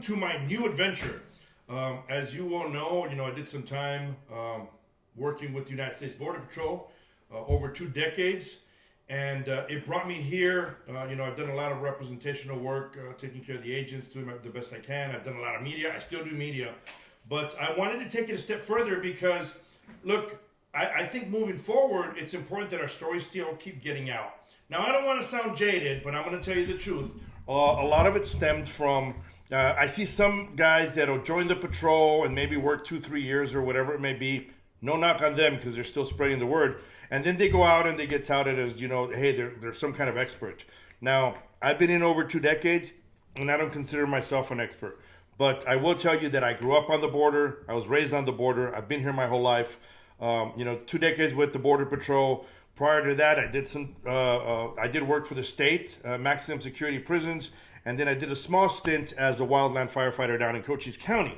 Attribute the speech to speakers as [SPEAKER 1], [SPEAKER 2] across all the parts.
[SPEAKER 1] to my new adventure. As you all know, I did some time working with the United States Border Patrol over 2 decades, and it brought me here. I've done a lot of representational work, taking care of the agents, doing the best I can. I've done a lot of media. I still do media, but I wanted to take it a step further because, look, I think moving forward, it's important that our stories still keep getting out. Now, I don't want to sound jaded, but I'm going to tell you the truth. A lot of it stemmed from, I see some guys that'll join the patrol and maybe work 2-3 years or whatever it may be. No knock on them because they're still spreading the word. And then they go out and they get touted as, hey, they're some kind of expert. Now, I've been in over 2 decades and I don't consider myself an expert. But I will tell you that I grew up on the border. I was raised on the border. I've been here my whole life. 2 decades with the Border Patrol. Prior to that, I did work for the state, maximum security prisons, and then I did a small stint as a wildland firefighter down in Cochise County.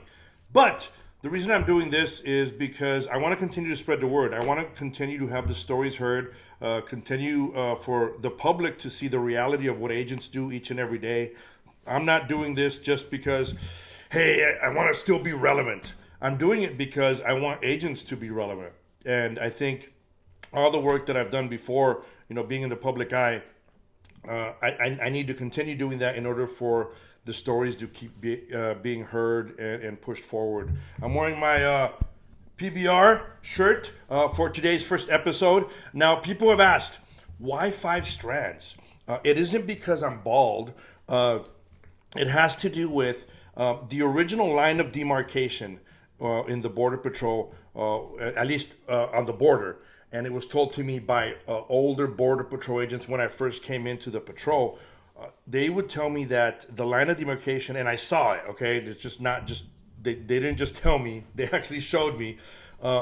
[SPEAKER 1] But the reason I'm doing this is because I want to continue to spread the word. I want to continue to have the stories heard, continue for the public to see the reality of what agents do each and every day. I'm not doing this just because, hey, I want to still be relevant. I'm doing it because I want agents to be relevant. And I think all the work that I've done before, being in the public eye, I need to continue doing that in order for the stories to keep being heard and pushed forward. I'm wearing my PBR shirt for today's first episode. Now, people have asked, why 5 strands? It isn't because I'm bald. It has to do with the original line of demarcation in the Border Patrol, at least on the border. And it was told to me by older Border Patrol agents when I first came into the patrol. They would tell me that the line of demarcation, and I saw it, okay? It's just not just, they didn't just tell me, they actually showed me.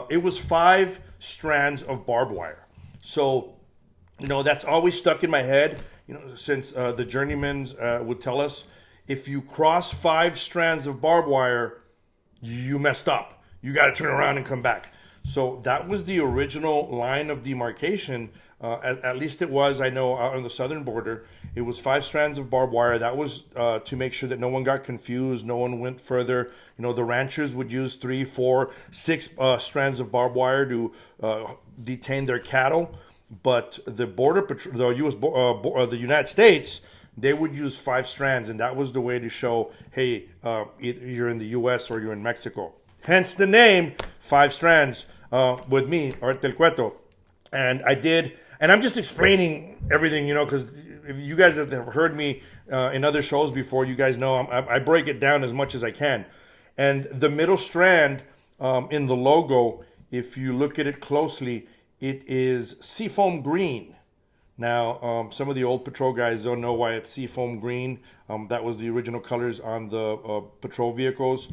[SPEAKER 1] It was 5 strands of barbed wire. So, that's always stuck in my head, since the journeymen would tell us, if you cross 5 strands of barbed wire, you messed up. You got to turn around and come back. So that was the original line of demarcation. At least it was, I know, out on the southern border. It was 5 strands of barbed wire. That was to make sure that no one got confused, no one went further. The ranchers would use 3, 4, 6 strands of barbed wire to detain their cattle. But the Border Patrol, the United States, they would use 5 strands, and that was the way to show, hey, either you're in the U.S. or you're in Mexico. Hence the name, 5 strands, with me, Art del Cueto. And I did, and I'm just explaining everything, because if you guys have heard me in other shows before, you guys know I break it down as much as I can. And the middle strand in the logo, if you look at it closely, it is seafoam green. Now, some of the old patrol guys don't know why it's seafoam green. That was the original colors on the patrol vehicles.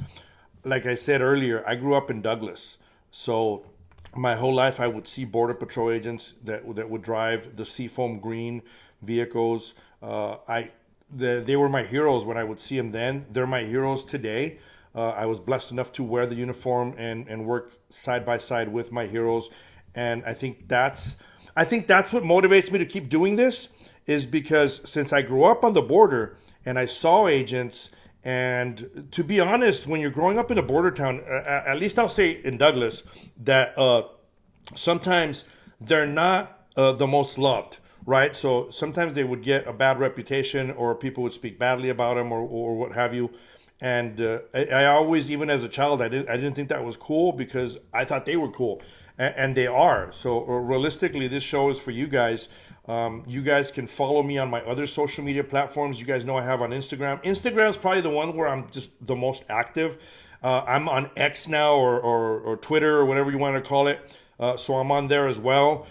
[SPEAKER 1] Like I said earlier, I grew up in Douglas. So my whole life I would see Border Patrol agents that would drive the seafoam green vehicles. They were my heroes when I would see them then. They're my heroes today. I was blessed enough to wear the uniform and work side by side with my heroes. And I think that's what motivates me to keep doing this, is because since I grew up on the border and I saw agents, and to be honest, when you're growing up in a border town, at least I'll say in Douglas, that sometimes they're not the most loved, right? So sometimes they would get a bad reputation, or people would speak badly about them, or what have you. And I always, even as a child, I didn't think that was cool, because I thought they were cool. And they are. So realistically, this show is for you guys. You guys can follow me on my other social media platforms. You guys know I have on Instagram. Instagram is probably the one where I'm just the most active. I'm on X now, or Twitter, or whatever you want to call it. So I'm on there as well.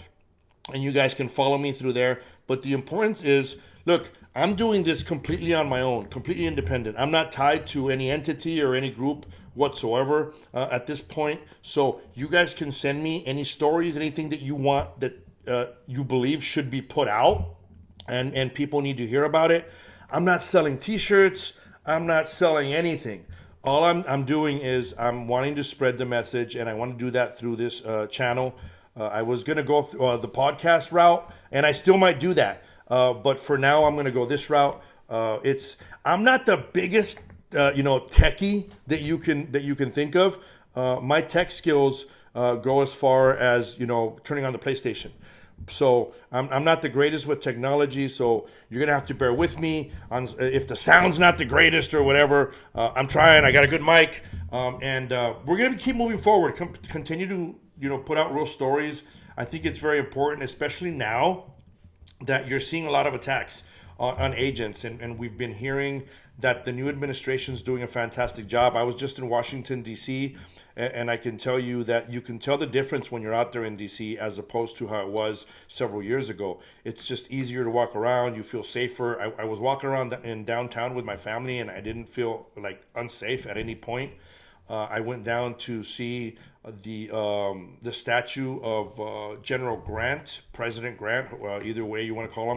[SPEAKER 1] And you guys can follow me through there. But the importance is, look, I'm doing this completely on my own, completely independent. I'm not tied to any entity or any group whatsoever at this point. So you guys can send me any stories, anything that you want, that you believe should be put out, and people need to hear about it. I'm not selling t-shirts. I'm not selling anything. All I'm doing is I'm wanting to spread the message, and I want to do that through this channel. I was going to go the podcast route, and I still might do that. But for now, I'm going to go this route. I'm not the biggest techie that you can think of. My tech skills go as far as turning on the PlayStation. So I'm not the greatest with technology, so you're gonna have to bear with me on if the sound's not the greatest or whatever. I'm trying. I got a good mic, and we're gonna keep moving forward. Continue to put out real stories. I think it's very important, especially now that you're seeing a lot of attacks on agents, and we've been hearing that the new administration is doing a fantastic job. I was just in Washington, D.C., and I can tell you that you can tell the difference when you're out there in D.C. as opposed to how it was several years ago. It's just easier to walk around. You feel safer. I was walking around in downtown with my family, and I didn't feel like unsafe at any point. I went down to see the statue of General Grant, President Grant, either way you want to call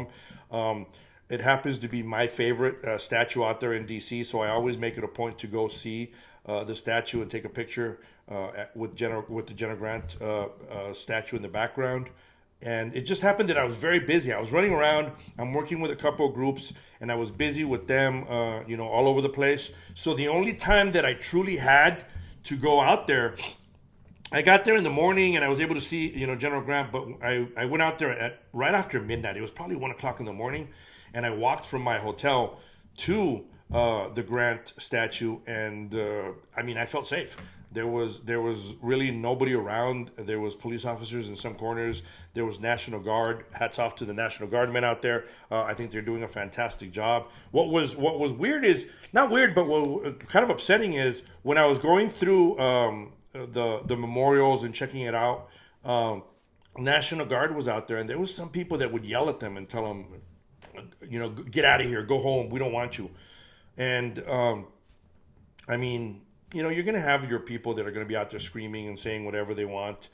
[SPEAKER 1] him. It happens to be my favorite statue out there in D.C., so I always make it a point to go see the statue and take a picture with the General Grant statue in the background. And it just happened that I was very busy. I was running around. I'm working with a couple of groups, and I was busy with them, all over the place. So the only time that I truly had to go out there, I got there in the morning, and I was able to see, General Grant. But I went out there at right after midnight. It was probably 1 o'clock in the morning, and I walked from my hotel to the Grant statue, and I felt safe. There was really nobody around. There was police officers in some corners. There was National Guard. Hats off to the National Guard men out there. I think they're doing a fantastic job. What was weird is not weird, but what kind of upsetting is when I was going through the memorials and checking it out. National Guard was out there, and there was some people that would yell at them and tell them, get out of here, go home. We don't want you. And you're going to have your people that are going to be out there screaming and saying whatever they want,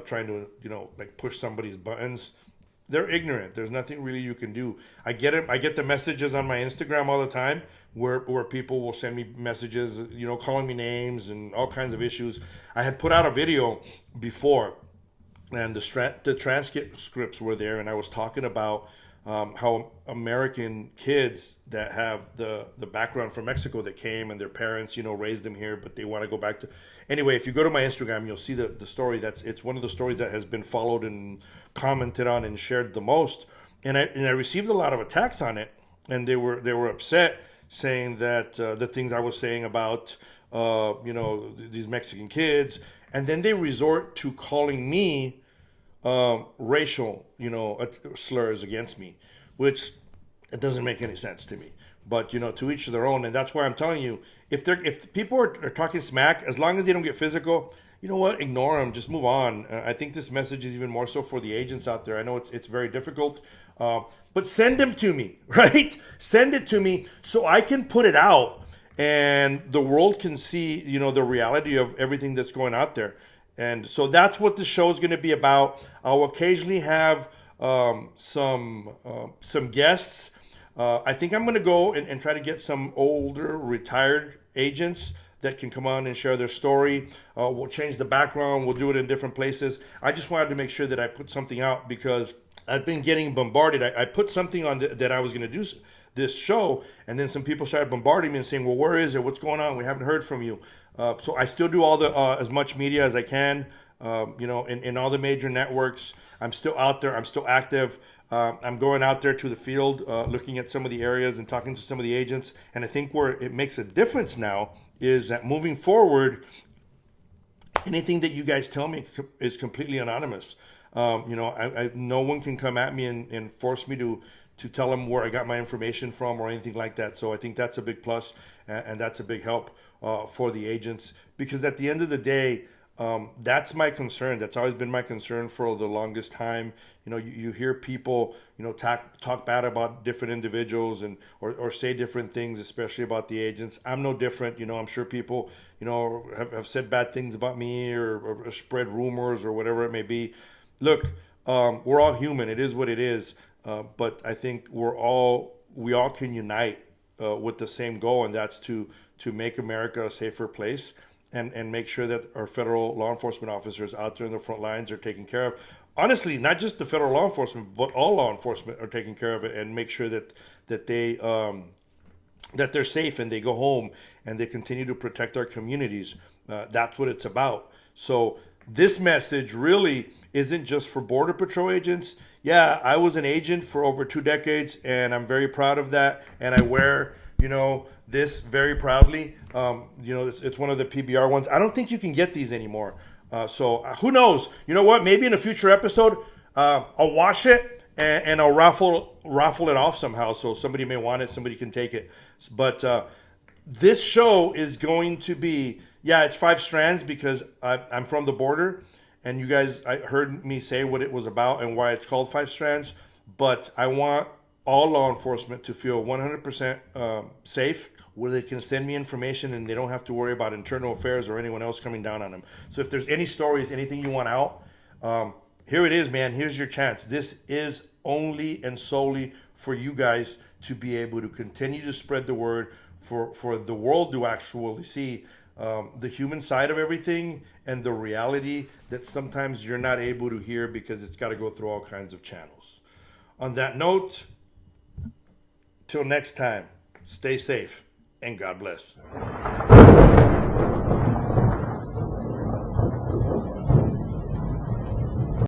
[SPEAKER 1] trying to, push somebody's buttons. They're ignorant. There's nothing really you can do. I get it. I get the messages on my Instagram all the time where people will send me messages, calling me names and all kinds of issues. I had put out a video before, and the transcripts were there, and I was talking about how American kids that have the background from Mexico that came and their parents, raised them here, but they want to go back to. Anyway, if you go to my Instagram, you'll see the story. It's one of the stories that has been followed and commented on and shared the most. And I received a lot of attacks on it, and they were upset, saying that the things I was saying about these Mexican kids, and then they resort to calling me racial, slurs against me, which it doesn't make any sense to me. But to each their own, and that's why I'm telling you, if people are talking smack, as long as they don't get physical, you know what? Ignore them. Just move on. I think this message is even more so for the agents out there. I know it's very difficult, but send them to me, right? Send it to me so I can put it out, and the world can see, the reality of everything that's going out there. And so that's what the show is going to be about. I'll occasionally have some guests. I think I'm going to go and try to get some older retired agents that can come on and share their story. We'll change the background. We'll do it in different places. I just wanted to make sure that I put something out because I've been getting bombarded. I put something on that I was going to do this show, and then some people started bombarding me and saying, well, where is it? What's going on? We haven't heard from you. So I still do all the as much media as I can, in all the major networks. I'm still out there. I'm still active. I'm going out there to the field, looking at some of the areas and talking to some of the agents. And I think where it makes a difference now is that moving forward, anything that you guys tell me is completely anonymous. No one can come at me and force me to tell them where I got my information from or anything like that. So I think that's a big plus, and that's a big help for the agents, because at the end of the day, that's my concern. That's always been my concern for the longest time. You hear people, talk bad about different individuals or say different things, especially about the agents. I'm no different. I'm sure people, have said bad things about me or spread rumors or whatever it may be. Look, we're all human. It is what it is. But I think we all can unite with the same goal, and that's to make America a safer place. And make sure that our federal law enforcement officers out there in the front lines are taken care of. Honestly, not just the federal law enforcement, but all law enforcement are taken care of it, and make sure that they that they're safe and they go home and they continue to protect our communities. That's what it's about. So this message really isn't just for Border Patrol agents. Yeah, I was an agent for over 2 decades, and I'm very proud of that. And I wear, this very proudly. It's one of the PBR ones. I don't think you can get these anymore. So who knows? You know what? Maybe in a future episode, I'll wash it and I'll raffle it off somehow. So somebody may want it, somebody can take it. But this show is going to be, it's 5 strands because I'm from the border, and you guys heard me say what it was about and why it's called 5 strands. But I want all law enforcement to feel 100% safe, where they can send me information and they don't have to worry about internal affairs or anyone else coming down on them. So if there's any stories, anything you want out, here it is, man. Here's your chance. This is only and solely for you guys to be able to continue to spread the word, for the world to actually see the human side of everything and the reality that sometimes you're not able to hear because it's got to go through all kinds of channels. On that note, till next time, stay safe and God bless.